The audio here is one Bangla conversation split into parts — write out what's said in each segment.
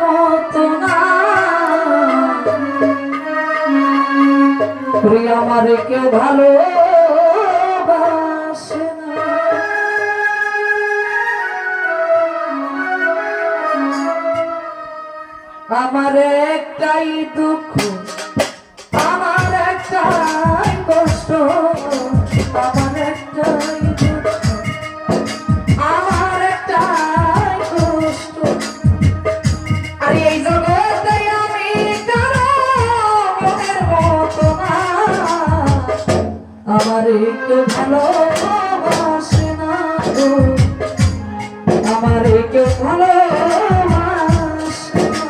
মতো না আমার কেউ ভালোবাসে না। আমার একটাই দুঃখ, আমার একটাই কষ্ট, আমার একটাই দুঃখ, আমার একটাই কষ্ট। আর এই জগতে আমি কারো মনের মতো না, আমার একটু ভালোবাসে না গো, আমার কেউ ভালোবাসে না।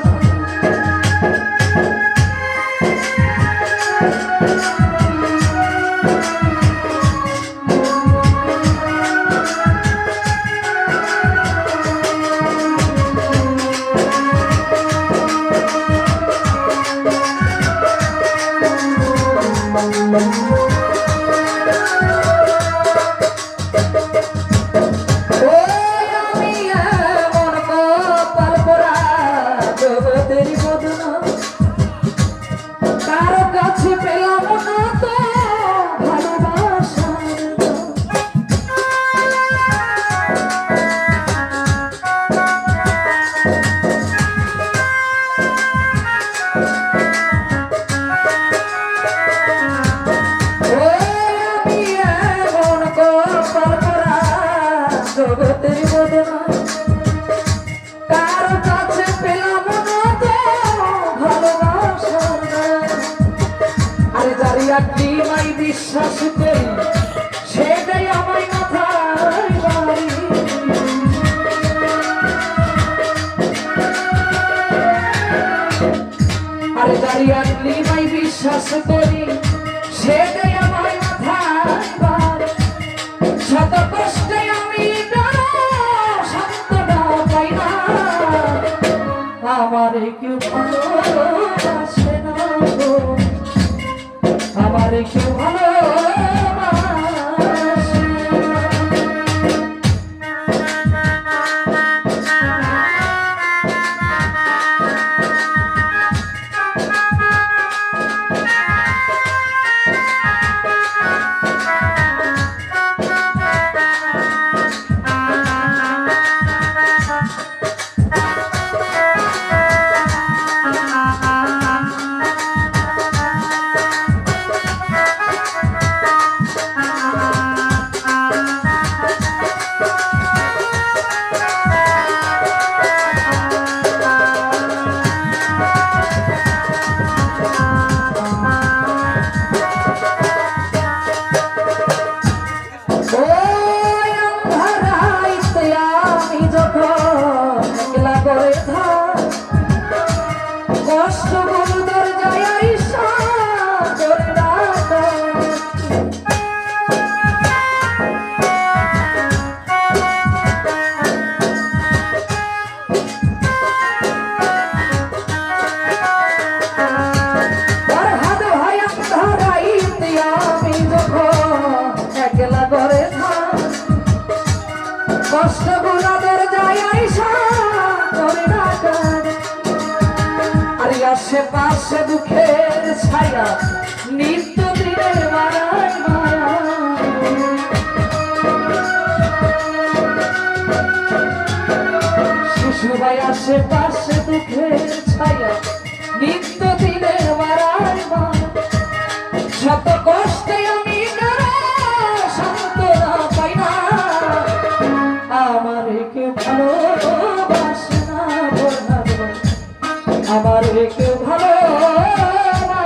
বিশ্বাস করি সেটাই আমার মাথায় বাড়ি। আরে দাঁড়িয়ে আসলি মাই বিশ্বাস করি সেটাই আমার মাথায় বাড়ি। শত কষ্টে আমি শান্তটা পাই না, আমার কেউ ভালোবাসে না গো, আমার কেউ ভালোবাসে না। আশেপাশে দুঃখের ছায়া নিত্য দিনের মারায় মায়া, শিশু ভাই আশেপাশে দুঃখের ছায়া নিত্য দিনের মারায় মায়া। শত কষ্টে আমি সান্ত্বনা পাই না, আমার কেউ ভালোবাসে না, আমার কেউ ভালোবাসে না।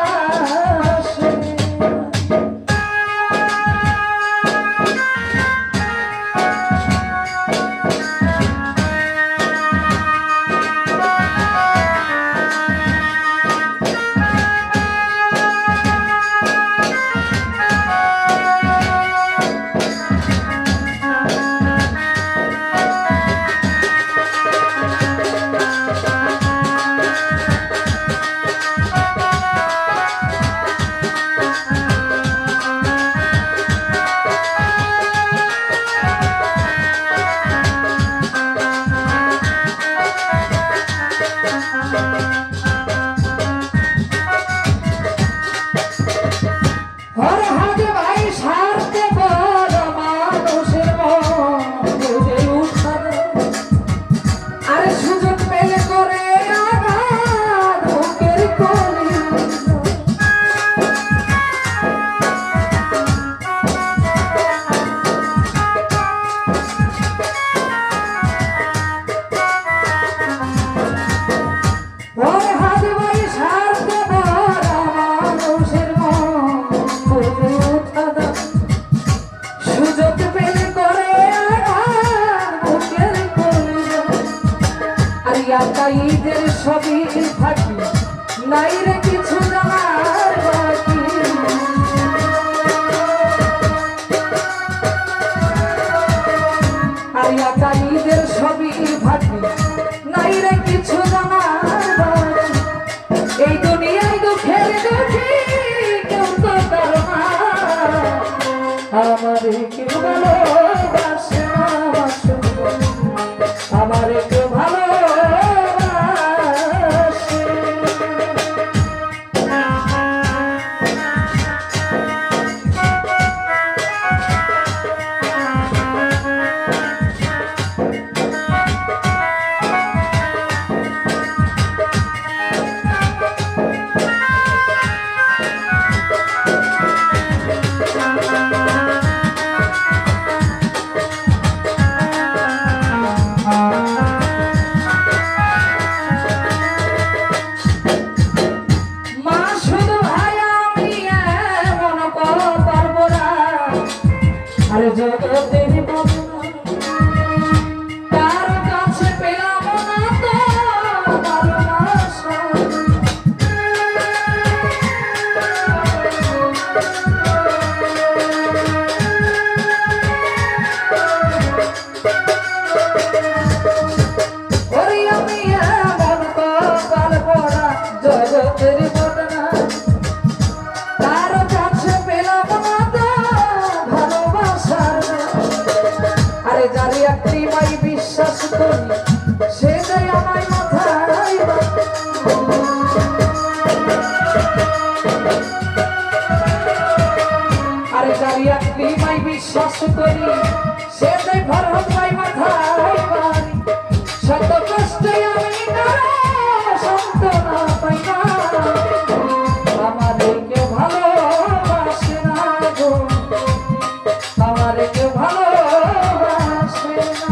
একা ঈদের সবই থাকি নাই রে কিছু জানার বাকি আর একা ঈদের সবই থাকি নাই রে কিছু জানার বাকি এই দুনিয়ায় দুঃখের দুঃখী কেউ তো তার মা আমারে কেউ ভালোবাসে না আমারে কেউ ভালোবাসে আরে জগতের তার কাছে পেলাম না তো ভালোবাসা ওরে আমি এমন কপাল পড়া জগতের বদনা তার কাছে পেলাম না তো আরে যারে একটি মাই বিশ্বাস করি সে যাই আমায় মাথায় আরে যারে একটি মাই বিশ্বাস করি সে যাই ফরহদ মাই মাথায় বাড়ি শত কষ্টে আমি সান্ত্বনা পাই না আমাদের কেউ ভালোবাসে না গো আমারে কেউ ভালোবাসে না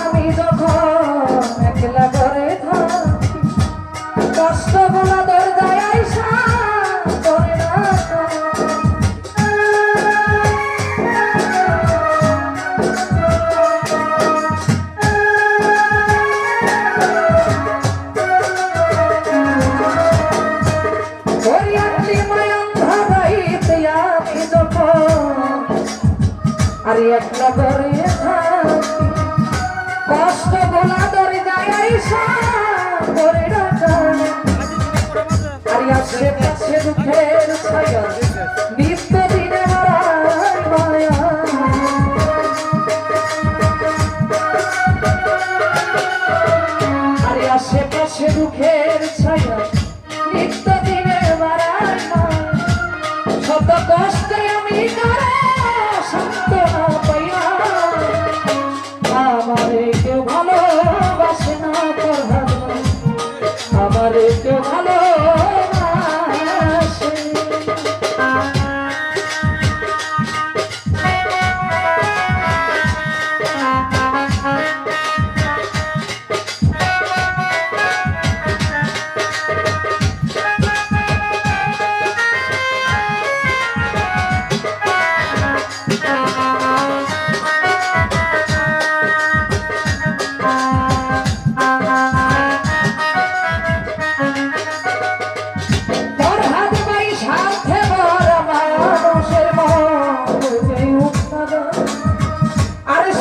আমি যখন একলা ঘরে থাকি কষ্ট গুলা দরজায় আইসা করে না আমি যখন আর একলা ঘরে থাকি কষ্ট গোলা ধরে যায় আইসা করে আর আসে পাশে দুঃখের ছায়া নিত্য দিনে মারার মায়া আর আসে পাশে দুঃখের ছায়া নিত্য দিনে মারার মায়া শত কষ্টে আমি সান্ত্বনা পাইয়া আমারে কেউ ভালোবাসে না আমারে কেউ ভালোবাসে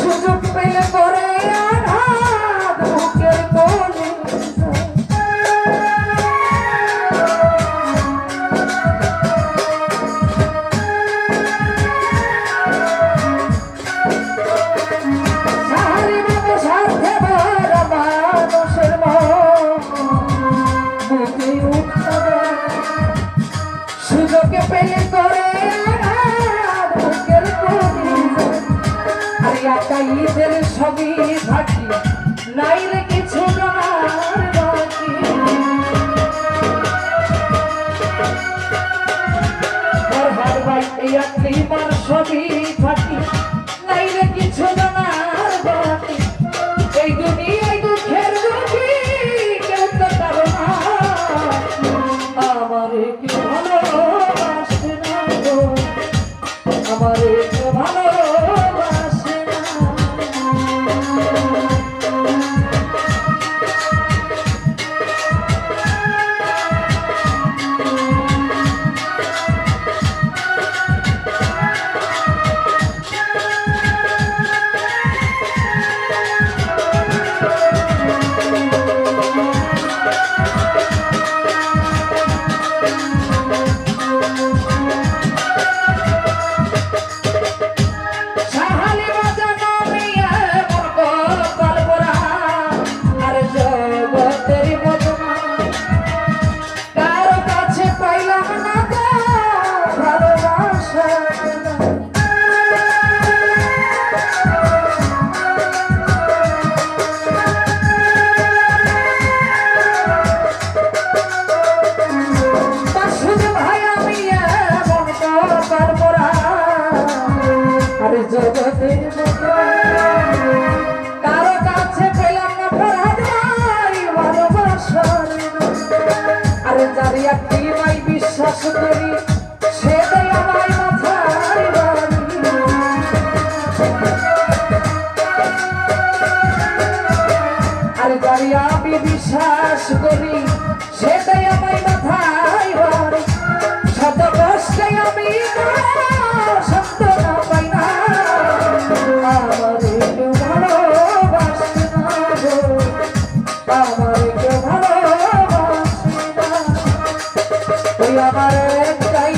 সুযোগে পেলে করে একা ঈদের সবই থাকি নাই রে কিছু না সবই থাকি নাইলে কিছু জানার বাকি এই দুনিয়ায় দুঃখের দুঃখী কেউ তো কারো না আমারে কি ভালোবাসে না গো আমারে কি ভালোবাসে না কারো কাছে পেলাম না ফরহাদ ভাই ভালোবাসার আরে যার একটি ভাই বিশ্বাস করি সে দেয় আমায় মাথায় বাড়ি আরে যার আমি বিশ্বাস করি সে দেয় আমায় মাথায় বাড়ি শত কষ্টে আমি সান্ত্বনা পাই না আমারে কেউ ভালোবাসে না গো আমারে কেউ ভালোবাসে না ওই আমার একটাই